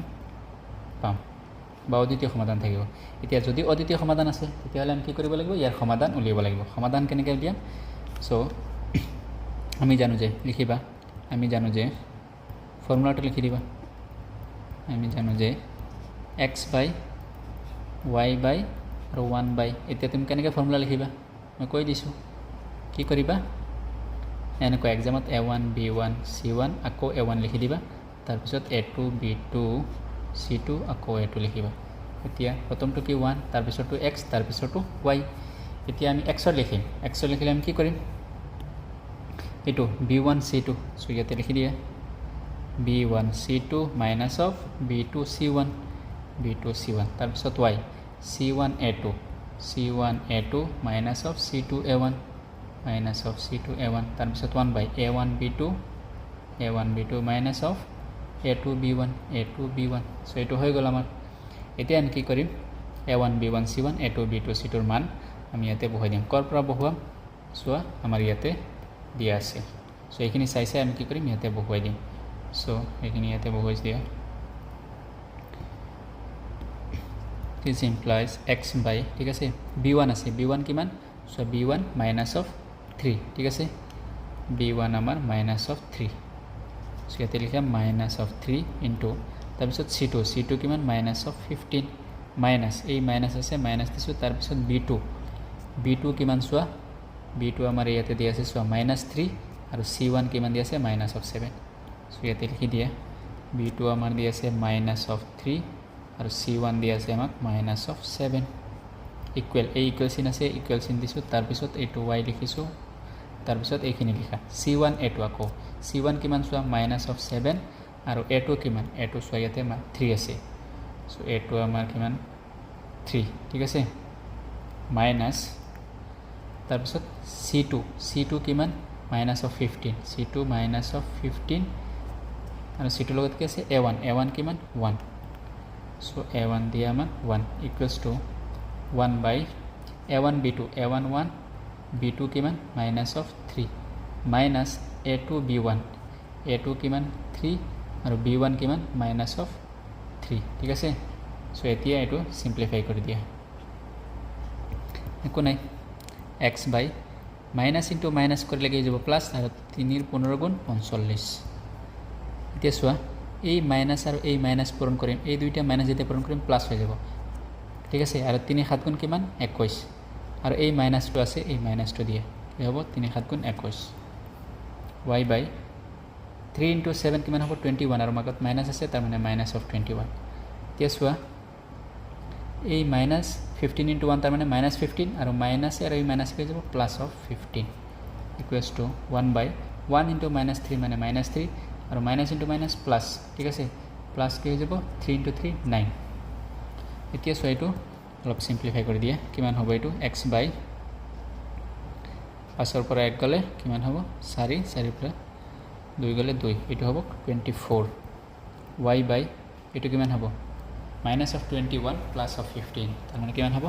পাম বা অদ্বিতীয় সমাধান থাকিব এতিয়া যদি অদ্বিতীয় সমাধান আছে তেতিয়াহ'লে আমি কি কৰিব লাগিব ইয়াৰ সমাধান উলিয়াব লাগিব সমাধান কেনেকৈ উলিয়াম সো আমি জানো যে লিখিবা আমি জানো যে ফৰ্মুলাটো লিখি দিবা আমি জানো যে x বাই y বাই আৰু 1 বাই এতিয়া তুমি কেনেকৈ ফৰ্মুলা লিখিবা মই কৈ দিছোঁ কি কৰিবা এনেকুৱা এক্সামত a1 b1 c1 আকৌ a1 লিখি দিবা তাৰপিছত a2 b2 c2 আকৌ a2 লিখিবা এতিয়া প্ৰথমটো কি 1 তাৰপিছতটো x তাৰপিছতটো y এতিয়া আমি x লিখিম x লিখিলে আমি কি কৰিম এইটো b1 c2 সো ইয়াতে লিখি দিয়া b1 c2 minus of b2 c1 b2 c1 তাৰপিছত y c1 a2 c1 a2 minus of c2 a1 minus of c2 a1 তাৰপিছত 1 বাই a1 b2 minus of a2 b1 so এইটো হৈ গ'ল আমাৰ এতিয়া আমি কি কৰিম a1 b1 c1 a2 b2 c2 ৰ মান আমি ইয়াতে বহাই দিম কৰ পৰা বহুৱাম চোৱা আমাৰ ইয়াতে দিয়া আছে সো এইখিনি চাই আমি কি কৰিম ইয়াতে বহুৱাই দিম সো এইখিনি ইয়াতে বহুৱাই দিয়া this implies x by ঠিক আছে b1 আছে b1 কিমান সো b1 মাইনাছ অফ 3 ঠিক আছে b1 আমাৰ মাইনাছ অফ 3 সো ইয়াতে লিখা মাইনাছ অফ 3 ইনটু তাৰপিছত c2 কিমান মাইনাছ অফ 15 মাইনাছ এই মাইনাছ আছে মাইনাছ দিছোঁ তাৰপিছত b2 কিমান চোৱা b2 আমাৰ ইয়াতে দিয়া আছে চোৱা -3 আৰু c1 কিমান দিয়া আছে মাইনাছ অফ 7 সো ইয়াতে লিখি দিয়া b2 আমাৰ দিয়া আছে মাইনাছ অফ 3 আৰু c1 দিয়া আছে আমাক মাইনাছ অফ 7 ইকুৱেল এই ইকুৱেল চিন আছে ইকুৱেল চিন দিছোঁ তাৰপিছত এইটো y লিখিছোঁ তাৰপিছত এইখিনি লিখা c1 a2 আকৌ c1 কিমান চোৱা মাইনাছ অফ 7 আৰু a2 কিমান a2 চোৱা ইয়াতে 3 আছে সো a2 আমাৰ কিমান 3 ঠিক আছে মাইনাছ তাৰপিছত c2 কিমান minus of 15 c2 minus of 15 আৰু c2 লগত কি আছে a1 কিমান 1 সো a1 দিয়া আমাৰ 1 equals to 1 by a1 b2 a1 1 b2 কিমান minus of 3 minus a2 b1 a2 কিমান 3 আৰু b1 কিমান মাইনাছ অফ 3 ঠিক আছে সো এতিয়া এইটো সিম্পলিফাই কৰি দিয়া একো নাই x বাই মাইনাছ ইনটু মাইনাছ কৰিলে কি যাব প্লাছ আৰু 3 ৰ 15 গুণ 45 এতিয়া চোৱা এই মাইনাছ আৰু এই মাইনাছ পূৰণ কৰিম এই দুইটা মাইনাছ যেতিয়া পূৰণ কৰিম প্লাছ হৈ যাব ঠিক আছে আৰু 3 7 গুণ কিমান 21 আৰু এই মাইনাছটো আছে এই মাইনাছটো দিয়ে কি হ'ব 3 7 গুণ 21 y বাই 3 ইনটু 7 কিমান হ'ব 21 আৰু মাজত মাইনাছ আছে তাৰ মানে মাইনাছ অফ 21 এতিয়া চোৱা এই মাইনাছ 15 ইনটু 1 তাৰ মানে মাইনাছ 15 আৰু মাইনাছ আৰু এই মাইনাছ হৈ যাব plus of 15 equals to 1 by 1 into minus 3 মানে মাইনাছ 3 আৰু মাইনাছ ইনটু মাইনাছ প্লাছ ঠিক আছে প্লাছ কি হৈ যাব 3 ইনটু 3 9 এতিয়া চোৱা এইটো অলপ সিম্পলিফাই কৰি দিয়া কিমান হ'ব এইটো x বাই 5 ৰ পৰা 1 গ'লে কিমান হ'ব 4 4 পৰা 2 গ'লে 2 এইটো হ'ব 24 y বাই এইটো কিমান হ'ব মাইনাছ অফ 21 প্লাছ অফ 15 তাৰ মানে কিমান হ'ব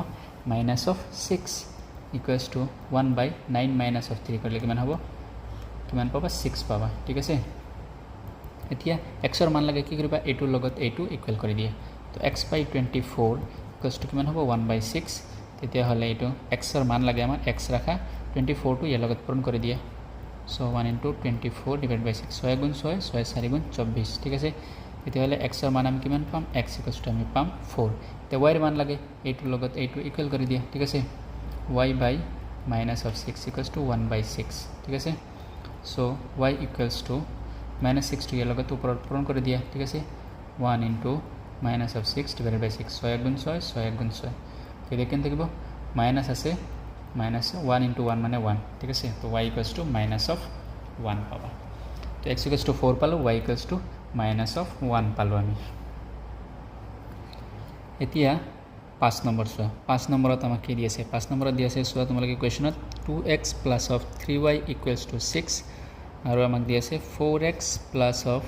minus of 6 equals to 1 by 9 minus of 3 কৰিলে কিমান হ'ব কিমান পাবা 6 পাবা ঠিক আছে এতিয়া x ৰ মান লাগে কি কৰিবা এইটোৰ লগত এইটো ইকুৱেল কৰি দিয়া তো x বাই 24 ইকুৱেলছ টু কিমান হ'ব 1 বাই 6 তেতিয়াহ'লে এইটো x ৰ মান লাগে আমাৰ x ৰাখা 24 টো ইয়াৰ লগত পূৰণ কৰি দিয়া সো 1 ইনটু 24 ডিভাইড বাই 6 6 গুণ 6 6 4 গুণ 24 ঠিক আছে তেতিয়াহ'লে x ৰ মান আমি কিমান পাম x ইকুৱেলছ টু আমি পাম 4 এতিয়া y ৰ মান লাগে এইটোৰ লগত এইটো ইকুৱেল কৰি দিয়া ঠিক আছে y by minus of 6 equals to 1 by 6 ঠিক আছে সো y ইকুৱেলছ টু -6 টো ইয়াৰ লগত ওপৰত পূৰণ কৰি দিয়া ঠিক আছে 1 ইনটু মাইনাছ অফ 6 ডিভাইডেড বাই 6 6 গুণ 6 6 গুণ 6 তেতিয়া কেনে থাকিব মাইনাছ আছে মাইনাছ 1 ইনটু 1 মানে 1 ঠিক আছে তো y equals two minus of 1 পাবা তো x ইকুৱেলছ টু 4 পালোঁ y equals two minus of 1 পালোঁ আমি এতিয়া 5 নম্বৰ চোৱা 5 নম্বৰত আমাক কি দি আছে 5 নম্বৰত দি আছে চোৱা তোমালোকে কুৱেশ্যনত 2x plus of 3y equals to 6 আৰু আমাক দি আছে 4x plus of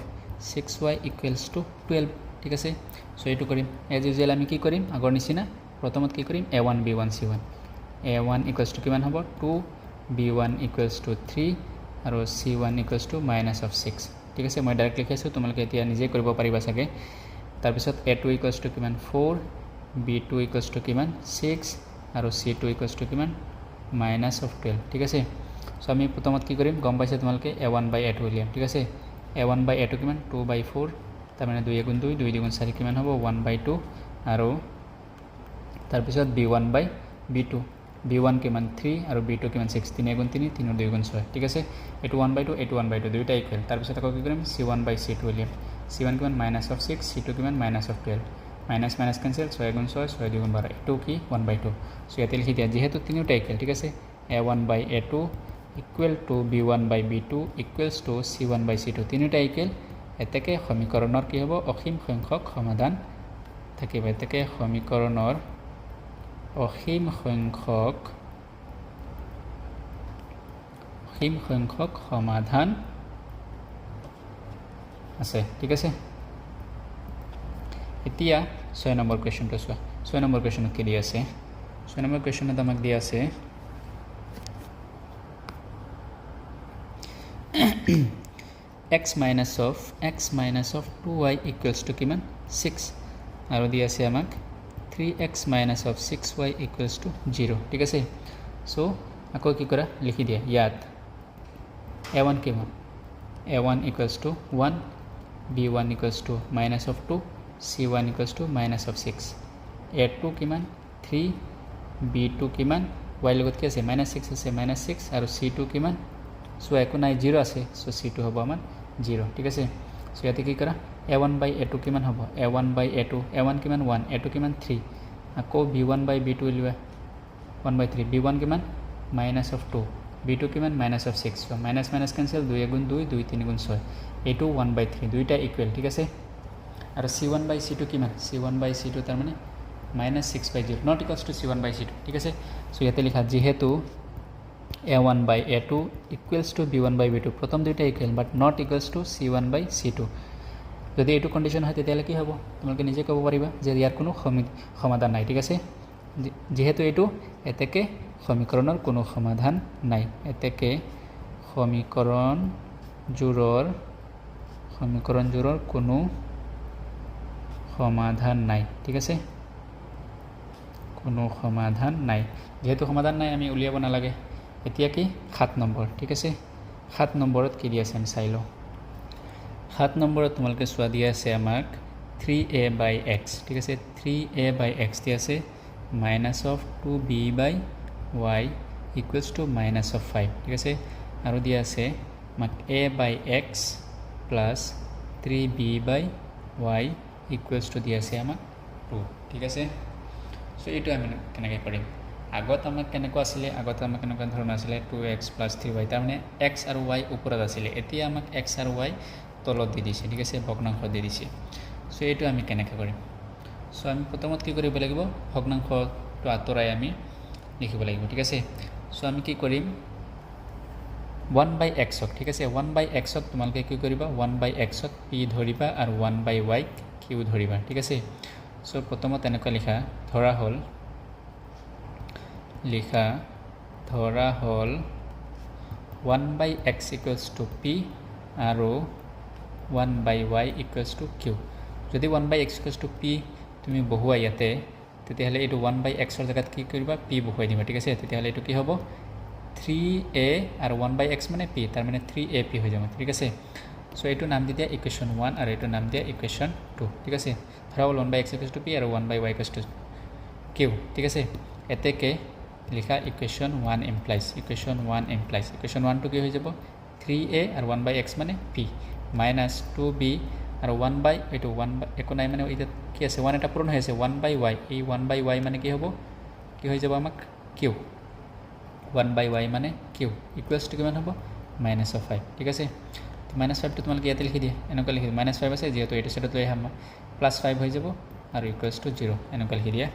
6y equals to 12 ঠিক আছে সো এইটো কৰিম এজ ইউজুৱেল আমি কি কৰিম আগৰ নিচিনা প্ৰথমত কি কৰিম a1 b1 c1 a1 equals to কিমান হ'ব 2 b1 ইকুৱেলছ টু 3 আৰু c1 equals to minus of 6 ঠিক আছে মই ডাইৰেক্ট লিখি আছোঁ তোমালোকে এতিয়া নিজে কৰিব পাৰিবা চাগে তাৰপিছত a2 ইকুৱেলছ টু কিমান 4 b2 ইকুৱেলছ টু কিমান 6 আৰু c2 ইকুৱেলছ টু কিমান মাইনাছ অফ 12 ঠিক আছে সো আমি প্ৰথমত কি কৰিম গম পাইছে তোমালোকে a1 বাই a2 উলিয়াম ঠিক আছে a1 বাই a2 কিমান 2 বাই 4 তাৰ মানে 2 গুণ 2 2 গুণ 4 কিমান হ'ব 1 বাই 2 আৰু তাৰপিছত b1 বাই b2 b1 কিমান 3 আৰু b2 কিমান 6 3 গুণ 3 3 2 গুণ 6 ঠিক আছে এটো 1 বাই 2 এটো 1 বাই 2 দুইটা ইকুৱেল তাৰপিছত আকৌ কি কৰিম c1 বাই c2 উলিয়াম c1 কিমান মাইনাছ অফ 6 c2 কিমান minus of 12 minus minus cancel 6 গুণ 6 6 2 গুণ 12 এটো কি 1 বাই 2 সো ইয়াতে লিখি দিয়া যেহেতু তিনিটা ইকুৱেল ঠিক আছে a1 by a2 equal to b1 by b2 equals to c1 by c2 তিনিটা ইকুৱেল এতেকে সমীকৰণৰ কি হ'ব অসীম সংখ্যক সমাধান থাকিব এতেকে সমীকৰণৰ অসীম সংখ্যক সমাধান আছে ঠিক আছে এতিয়া 6 নম্বৰ কোৱেশ্চনটো চোৱা 6 নম্বৰ কোৱেশ্চনত কি দি আছে 6 নম্বৰ কোৱেশ্চনত আমাক দি আছে x minus of 2y equals to কিমান 6 আৰু দি আছে আমাক 3x minus of 6y equals to 0 ঠিক আছে সো আকৌ কি কৰা লিখি দিয়া ইয়াত a1 কিমান a1 equals to 1 b1 equals to minus of 2 c1 equals to minus of 6 a2 কিমান 3 b2 কিমান y লগত কি আছে minus 6 আছে minus 6 আৰু c2 কিমান সো একো নাই 0 আছে সো c2 হ'ব আমাৰ 0 ঠিক আছে সো ইয়াতে কি কৰা a1 বাই a2 কিমান হ'ব a1 বাই a2 a1 কিমান 1 a2 কিমান 3 আকৌ b1 বাই b2 লিয়া 1 বাই 3 b1 কিমান মাইনাছ অফ 2 b2 কিমান minus of 6 so minus minus cancel 2 গুণ 2 2 3 গুণ 6 a2 1 বাই 3 দুইটা ইকুৱেল ঠিক আছে আৰু c1 বাই c2 কিমান c1 বাই c2 তাৰ মানে minus 6 by 0 not equals to c1 by c2 ঠিক আছে সো ইয়াতে লিখা যেহেতু a1 by a2 equals to b1 by b2 প্ৰথম দুইটা equal but not equals to c1 by c2 যদি এইটো কন্ডিশন হয় তেতিয়ালে কি হ'ব তোমালোকে নিজে ক'ব পাৰিবা যে ইয়াৰ কোনো সমাধান নাই ঠিক আছে যেহেতু এইটো এতেকে সমীকৰণৰ কোনো সমাধান নাই এতেকে সমীকৰণ জোৰৰ কোনো সমাধান নাই ঠিক আছে কোনো সমাধান নাই যেহেতু সমাধান নাই আমি উলিয়াব নালাগে এতিয়া কি 7 নম্বৰ ঠিক আছে 7 নম্বৰত কি দি আছে আমি চাই লওঁ 7 নম্বৰত তোমালোকে চোৱা দি আছে আমাক 3a by x ঠিক আছে 3a by x দি আছে minus of 2b by y equals to minus of 5 ঠিক আছে আৰু দি আছে আমাক a by x plus 3b by y equals to দি আছে আমাক 2 ঠিক আছে সো এইটো আমি কেনেকৈ কৰিম আগত আমাক কেনেকুৱা আছিল আগত আমাক কেনেকুৱা ধৰণৰ আছিল 2x + 3y তাৰ মানে x আৰু y ওপৰত আছিল এতিয়া আমাক x আৰু y তলত দি দিছে ঠিক আছে ভগ্নাংশ দি দিছে সো এইটো আমি কেনেকৈ কৰিম সো আমি প্ৰথমত কি কৰিব লাগিব ভগ্নাংশটো আঁতৰাই আমি লিখিব লাগিব ঠিক আছে সো আমি কি কৰিম 1/x ঠিক আছে 1/x তোমালোকে কি কৰিবা 1/x p ধৰিবা আৰু 1/y q ধৰিবা ঠিক আছে সো প্ৰথমত এনেকৈ ধৰা হ'ল 1/x = p আৰু 1/y = q যদি 1/x = p তুমি বহুৱা ইয়াতে তেতিয়াহলে এইটো 1/x জায়গাত কি কৰিবা p বহুৱাই দিবা ঠিক আছে তেতিয়াহলে এইটো কি হ'ব 3a আৰু 1/x মানে p তাৰ মানে 3ap হৈ যাব ঠিক আছে সো এইটো নাম দি দিয়া ইকুৱেশ্যন 1 আৰু এইটো নাম দিয়া ইকুৱেশ্যন 2 ঠিক আছে ধৰা হ'ল 1/x = p আৰু 1/y = q ঠিক আছে এতেকে লিখা ইকুৱেশ্যন 1 ইমপ্লাইজ ইকুৱেশ্যন 1 টো কি হৈ যাব 3a আৰু 1/x মানে p minus 2b আৰু 1 বাই এইটো 1 বাই একো নাই মানে এতিয়া কি আছে 1 এটা পূৰণ হৈ আছে 1 বাই y এই 1 বাই y মানে কি হ'ব কি হৈ যাব আমাক q 1 বাই y মানে q ইকুৱেলছ টু কিমান হ'ব -5 ঠিক আছে তো -5 টো তোমালোকে ইয়াতে লিখি দিয়া এনেকুৱা লিখি -5 আছে যেহেতু এইটো সাইডত লৈ আহাম +5 হৈ যাব আৰু ইকুৱেলছ টু 0 এনেকুৱা লিখি দিয়া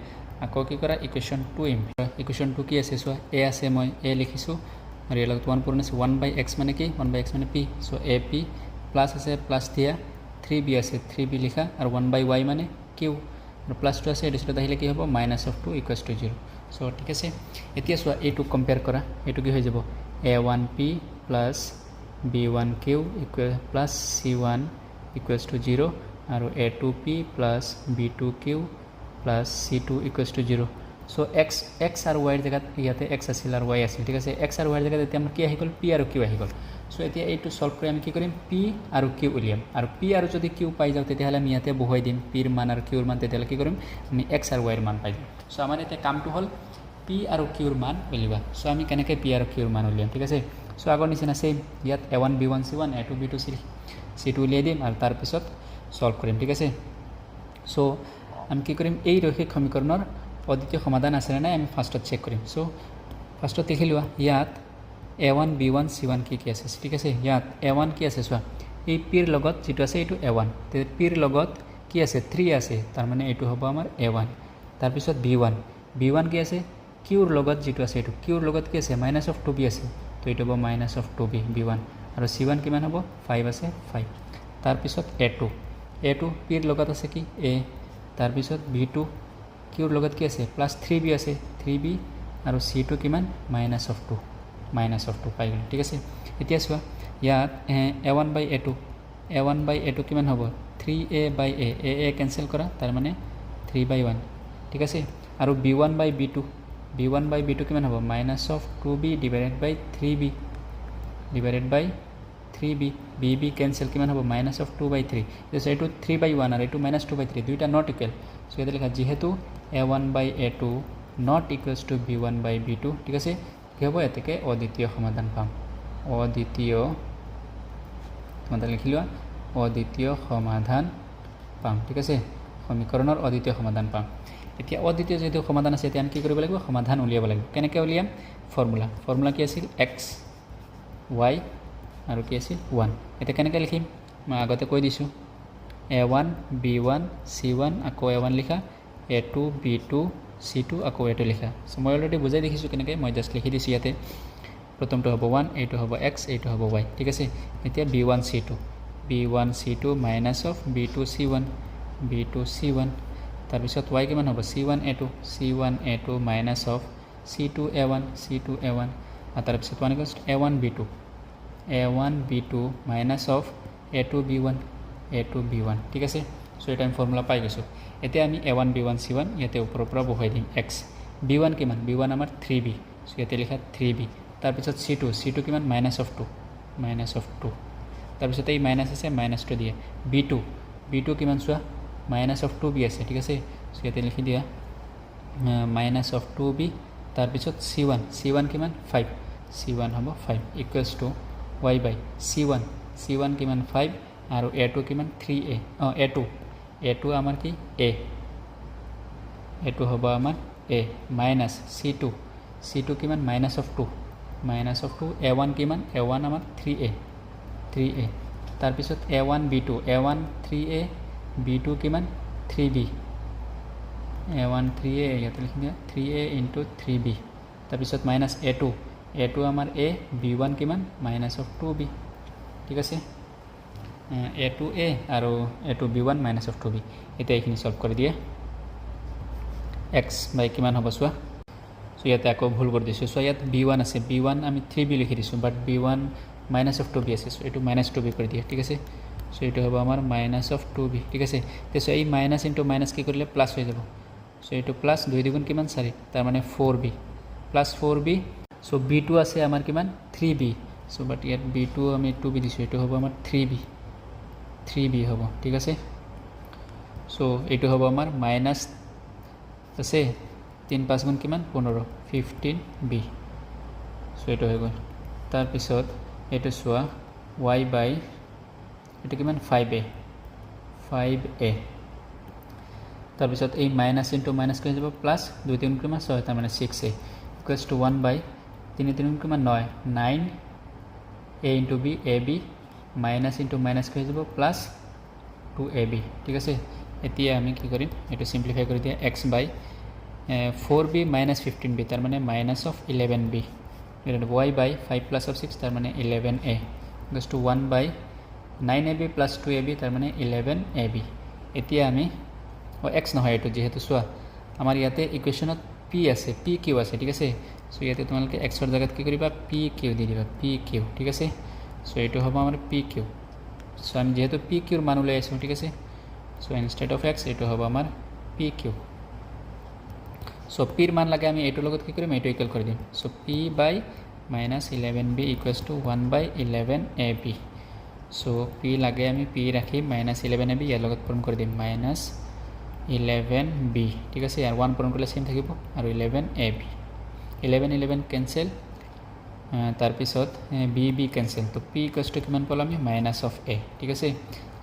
আকৌ কি কৰা ইকুৱেশ্যন 2 ইকুৱেশ্যন 2 কি আছে চোৱা a আছে মই a লিখিছোঁ আৰু ইয়াৰ লগত 1 পূৰণ আছে 1 বাই x মানে কি 1 বাই x মানে p সো ap প্লাছ আছে প্লাছ দিয়া 3b আছে 3b লিখা আৰু 1 বাই y মানে q আৰু প্লাছ 2 আছে এইটো সাইডত আহিলে কি হ'ব -2 ইকুৱেলছ টু 0 সো ঠিক আছে এতিয়া চোৱা এইটো কম্পেয়াৰ কৰা এইটো কি হৈ যাব a1p plus b1q equal plus c1 equals to 0 আৰু a2p plus b2q plus c2 equals to 0 so x আৰু y জেগাত ইয়াতে x আছিল আৰু y আছিল ঠিক আছে x আৰু y জেগাত এতিয়া আমাৰ কি আহি গ'ল p আৰু q আহি গ'ল সো এতিয়া এইটো সলভ কৰি আমি কি কৰিম p আৰু q উলিয়াম আৰু p আৰু যদি q পাই যাওঁ তেতিয়াহ'লে আমি ইয়াতে বহুৱাই দিম p ৰ মান আৰু q ৰ মান তেতিয়াহ'লে কি কৰিম আমি x আৰু y ৰ মান পাই যাম সো আমাৰ এতিয়া কামটো হ'ল p আৰু q ৰ মান উলিওৱা সো আমি কেনেকৈ p আৰু q ৰ মান উলিয়াম ঠিক আছে সো আগৰ নিচিনা সেম ইয়াত a1 b1 c1 a2 b2 c2 উলিয়াই দিম আৰু তাৰপিছত সলভ কৰিম ঠিক আছে সো আমি কি কৰিম এই ৰৈখিক সমীকৰণৰ অদ্বিতীয় সমাধান আছে না আমি ফাৰ্ষ্টত চেক কৰিম সো ফাৰ্ষ্টত লিখি লোৱা ইয়াত a1 b1 c1 কি আছে ঠিক আছে ইয়াত a1 কি আছে চোৱা এই p ৰ লগত যেটো আছে এইটো a1 তে p ৰ লগত কি আছে 3 আছে তাৰ মানে এইটো হ'ব আমাৰ a1 তাৰপিছত b1 কি আছে q ৰ লগত যেটো আছে এইটো q ৰ লগত কি আছে -2b আছে তো এইটো হ'ব -2b b1 আৰু c1 কিমান হ'ব 5 আছে 5 তাৰপিছত a2 p ৰ লগত আছে কি a তাৰপিছত b2 q ৰ লগত কি আছে +3b আছে 3b আৰু c2 কিমান -2 পাই গ'ল ঠিক আছে এতিয়া চোৱা ইয়াত a1 বাই a2 কিমান হ'ব 3a বাই a কেনসেল কৰা তাৰ মানে 3/1 ঠিক আছে আৰু b1 বাই b2 কিমান হ'ব -2b ডিভাইডেড বাই 3b bb কেনসেল কিমান হ'ব -2/3 so এইটো 3/1 আৰু এইটো -2/3 দুইটা নট ইকুৱেল সো ইয়াতে লিখা যেহেতু a1 by a2 not equals to b1 by b2 ঠিক আছে কি হ'ব এতেকে অদ্বিতীয় সমাধান পাম অদ্বিতীয় সমাধান লিখি লোৱা অদ্বিতীয় সমাধান পাম ঠিক আছে সমীকৰণৰ অদ্বিতীয় সমাধান পাম এতিয়া অদ্বিতীয় যেটো সমাধান আছে এতিয়া আমি কি কৰিব লাগিব সমাধান উলিয়াব লাগিব কেনেকৈ উলিয়াম ফৰ্মুলা কি আছিল x y আৰু কি আছিল 1 এটা কেনেকৈ লিখিম মই আগতে কৈ দিছোঁ a1 b1 c1 আকৌ a1 লিখা a2 b2 c2 আকৌ a2 লিখা সো মই অলৰেডি বুজাই দেখিছোঁ কেনেকৈ মই জাষ্ট লিখি দিছোঁ ইয়াতে প্ৰথমটো হ'ব 1 এইটো হ'ব x এইটো হ'ব y ঠিক আছে এতিয়া b1 c2 minus of b2 c1 তাৰপিছত y কিমান হ'ব c1 a2 minus of c2 a1 আৰু তাৰপিছত 1 equals a1 b2 minus of a2 b1 ঠিক আছে সো এটা আমি ফৰ্মুলা পাই গৈছোঁ এতিয়া আমি a1 b1 c1 ইয়াতে ওপৰৰ পৰা বহুৱাই দিম x b1 কিমান b1 আমাৰ 3b সো ইয়াতে লিখা 3b তাৰপিছত c2 কিমান -2 তাৰপিছত এই মাইনাছ আছে -2 দিয়ে b2 কিমান চোৱা -2b আছে ঠিক আছে সো ইয়াতে লিখি দিয়া -2b তাৰপিছত c1 কিমান 5 c1 হ'ব 5 equals to y by c1 কিমান 5 আৰু a2 কিমান 3a a2 আমাৰ কি a এইটো হ'ব আমাৰ a মাইনাছ c2 কিমান -2 a1 কিমান a1 আমাৰ 3a তাৰপিছত a1 b2 a1 3a b2 কিমান 3b a1 3a ইয়াতে লিখি দিয়া 3a ইনটু 3b তাৰপিছত মাইনাছ a2 আমাৰ a b1 কিমান -2b ঠিক আছে a2a আৰু a2 b1 -2b এতিয়া এইখিনি সলভ কৰি দিয়ে x বাই কিমান হ'ব চোৱা সো ইয়াতে আকৌ ভুল কৰি দিছোঁ সো ইয়াত b1 আছে b1 আমি 3b লিখি দিছোঁ বাট b1 -2b আছে সো এইটো -2b কৰি দিয়ে ঠিক আছে সো এইটো হ'ব আমাৰ -2b ঠিক আছে তেছো এই মাইনাছ ইনটু মাইনাছ কি কৰিলে প্লাছ হৈ যাব সো এইটো প্লাছ 2 দ্বিগুণ কিমান 4 তাৰ মানে 4b সো b2 আছে আমাৰ কিমান 3b সো বাট ইয়াত b2 আমি 2b দিছোঁ এইটো হ'ব আমাৰ 3b হ'ব ঠিক আছে সো এইটো হ'ব আমাৰ মাইনাছ আছে 3 5 গুণ কিমান 15b সো এইটো হৈ গ'ল তাৰপিছত এইটো চোৱা y বাই এইটো কিমান 5a 5a তাৰপিছত এই মাইনাছ ইনটু মাইনাছ কৰি যাব প্লাছ 2 3 কিমান 6 তাৰ মানে 6a ইকুৱেলছ টু 1 বাই 3 3 কিমান 9 9a into b ab minus into minus কৰি যাব প্লাছ 2ab ঠিক আছে এতিয়া আমি কি কৰিম এটো সিম্পলিফাই কৰি দিয়া x বাই 4b minus 15b তাৰ মানে minus of 11b y by 5 plus of 6 তাৰ মানে 11a goes to 1 by 9ab plus 2ab তাৰ মানে 11ab এতিয়া আমি x নহয় এটো যেহেতু সোয়া আমাৰ ইয়াতে ইকুৱেশনত p আছে p q আছে ঠিক আছে সো ইয়াতে তোমালকে x ৰ জায়গাত কি কৰিবা p q দি দিবা p q ঠিক আছে সো এটো হ'ব আমাৰ p q সো আমি যেহেতু p q ৰ মান লৈ আছো ঠিক আছে সো ইনস্টেড অফ x এটো হ'ব আমাৰ p q সো p ৰ মান লাগে আমি এটো লগত কি কৰিম এটো ইকুৱেল কৰি দিম so p by minus 11b equals to 1 by 11ab so p লাগে আমি p ৰাখি minus 11ab ইয়াৰ লগত পূৰণ কৰি দিম minus 11b ঠিক আছে আর 1 পূরণ করলে সেম থাকিব আর 11ab 11 11 ক্যান্সেল তার পিছত bb ক্যান্সেল তো p ইকুয়ালস টু কিমান পালো আমি মাইনাস অফ a ঠিক আছে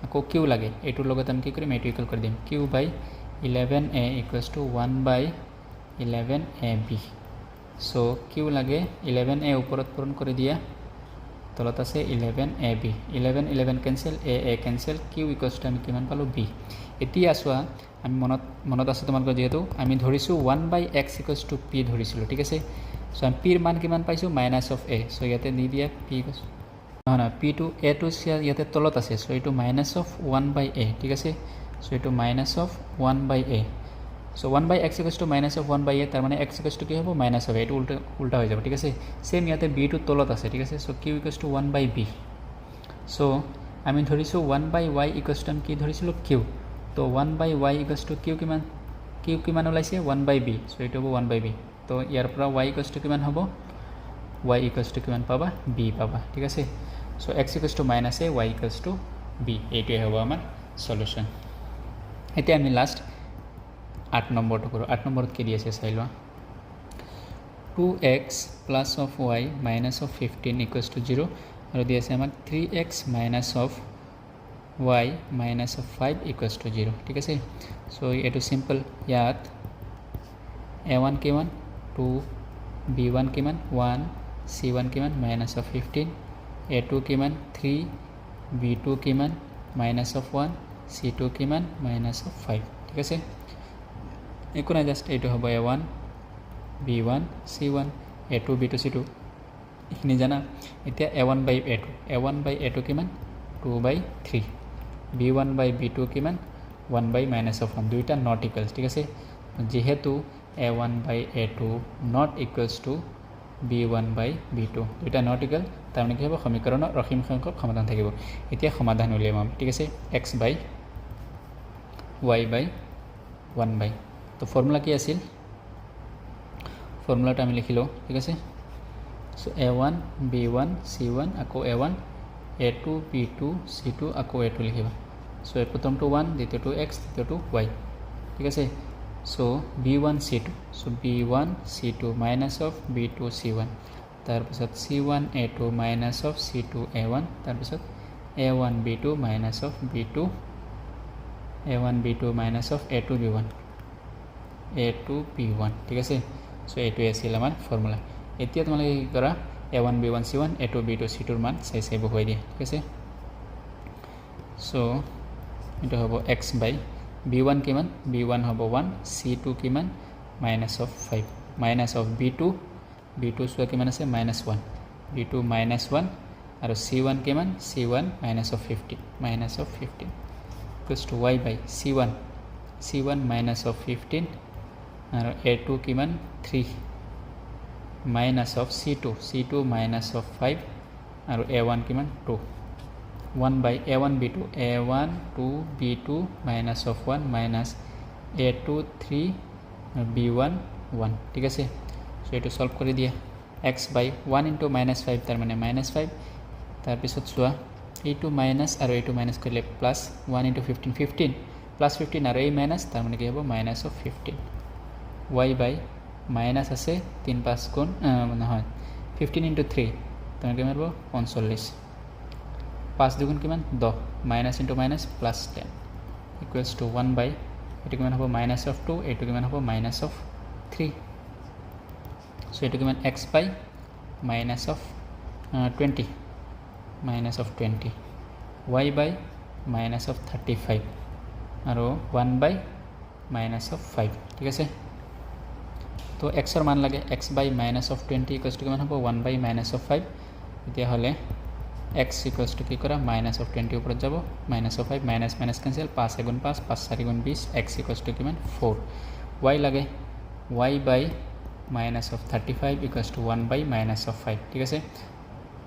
আকৌ q লাগে এটোৰ লগত আমি কি কৰিম এটো ইকুৱেল কৰি দিম q by 11a equals to 1 by 11ab so q লাগে 11a ওপৰত পূৰণ কৰি দিয়া তলত আছে 11ab 11 11 cancel a cancel q equals two আমি কিমান পালো b এতিয়া আসোৱা আমি মনত আছে তোমালোকৰ যেহেতু আমি ধৰিছো 1 by x equals two p ধৰিছিলো ঠিক আছে সো আমি p ৰ মান কিমান পাইছো মাইনাস অফ a সো ইয়াতে নি দিয়া p না p টু a টু ইয়াতে তলত আছে সো এটো মাইনাস অফ 1 বাই a ঠিক আছে সো এটো minus of 1 by a so 1 by x equals to minus of 1 by a তাৰ মানে x ইকুয়ালস টু কি হ'ব মাইনাস অফ a এটো উল্টা হৈ যাব ঠিক আছে সেম ইয়াতে b টু তলত আছে ঠিক আছে so q equals to 1 by b so আমি ধৰিছো 1 বাই y ইকুয়ালস টু কি ধৰিছিলো q তো 1 by y equals to q কিমান ওলাইছে 1 by b সো এটো হ'ব 1 by b তো ইয়াৰ পৰা y equals to কিমান হ'ব y equals to কিমান পাবা b পাবা ঠিক আছে so x equals to minus a y equals to b এইটোৱে হ'ব আমাৰ সলিউশন এতিয়া আমি লাষ্ট 8 নম্বৰটো কৰো 8 নম্বৰত কি দি আছে চাই লোৱা 2x plus of y minus of 15 equals to 0 আৰু দি আছে আমাক 3x minus of y minus of 5 equals to 0 ঠিক আছে সো এটো সিম্পল ইয়াত a1 কিমান 2 b1 কিমান 1 c1 কিমান minus of 15 a2 কিমান 3 b2 কিমান minus of 1 c2 কিমান minus of 5 ঠিক আছে একো নাই জাস্ট এটো হ'ব a1 b1 c1 a2 b2 c2 ইখিনি জানা এতিয়া a1 by a2 কিমান 2 by 3 b1 by b2 কিমান 1 by minus of 1 দুইটা not equals ঠিক আছে যেহেতু a1 by a2 not equals to b1 by b2 দুইটা not equal তাৰ মানে কি হ'ব সমীকৰণৰ ৰসীম সংখ্যক সমাধান থাকিব এতিয়া সমাধান উলিয়াম আমি ঠিক আছে x by y by 1 by তো ফৰ্মুলা কি আছিল ফৰ্মুলাটা আমি লিখিলো ঠিক আছে সো a1 b1 c1 আকৌ a1 a2 b2 c2 আকৌ a2 লিখিবা সো প্ৰথমটো 1 দ্বিতীয়টো x তৃতীয়টো y ঠিক আছে so b1 c2 so b1 c2 minus of b2 c1 তাৰ পিছত c1 a2 minus of c2 a1 তাৰ পিছত a1 b2 minus of b2 a1 b2 minus of a2 b1 a2 b1 ঠিক আছে so এইটোৱে আছিল আমাৰ ফৰ্মুলা এতিয়া তোমালোকে কি কৰা a1 b1 c1 a2 b2 c2 ৰ মান চাই বহুৱাই দিয়া ঠিক আছে সো এটা হ'ব x by b1 কিমান b1 হ'ব 1 c2 কিমান minus of 5 minus of b2 সোৱা কিমান আছে -1 b2 -1 আৰু c1 কিমান c1 minus of 15 equals to y by c1 minus of 15 আৰু a2 কিমান 3 minus of c2 minus of 5 আৰু a1 কিমান 2 1 by a1 b2 a1 2 b2 minus of 1 minus a2 3 b1 1 ঠিক আছে সো এটো সলভ কৰি দিয়া x by 1 into -5 তাৰ মানে -5 তাৰ পিছত সোৱা a2 minus আৰু a2 minus কৰিলে plus 1 into 15 plus 15 আৰু a minus তাৰ মানে কি হ'ব minus of 15 y by minus আছে 3 5 গুণ নহয় 15 into 3 তাৰ কিমান হ'ব 45 5 দুগুণ কিমান 10 minus into minus plus 10 equals to 1 বাই এইটো কিমান হ'ব মাইনাছ অফ 2 এইটো কিমান হ'ব মাইনাছ অফ 3 চ' এইটো কিমান x by minus of 20 minus of 20 y by minus of 35 আৰু 1 বাই মাইনাছ অফ 5 ঠিক আছে তো এক্সৰ মান লাগে x by minus of 20 equals to কিমান হ'ব 1 বাই মাইনাছ অফ 5 তেতিয়াহ'লে এক্স ইকুৱেলছ টু কি কৰা মাইনাছ অফ 20 ওপৰত যাব minus of 5 minus minus cancel 5 এগুণ 5 5 4 গুণ 20 এক্স ইকুৱেলছ টু কিমান 4 y লাগে y by minus of 35 equals to 1 by minus of 5 ঠিক আছে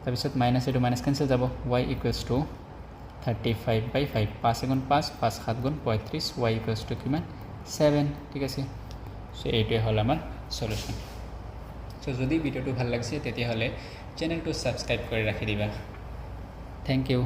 তাৰপিছত মাইনাছ এইটো মাইনাছ কেঞ্চেল যাব y ইকুৱেলছ টু 35 বাই 5 5 এগুণ 5 5 7 গুণ 35 y ইকুৱেলছ টু কিমান 7 ঠিক আছে চ' এইটোৱে হ'ল আমাৰ সলিউশ্যন চ' যদি ভিডিঅ'টো ভাল লাগিছে তেতিয়াহ'লে চেনেলটো ছাবস্ক্ৰাইব কৰি ৰাখি দিবা থ্যাংক ইউ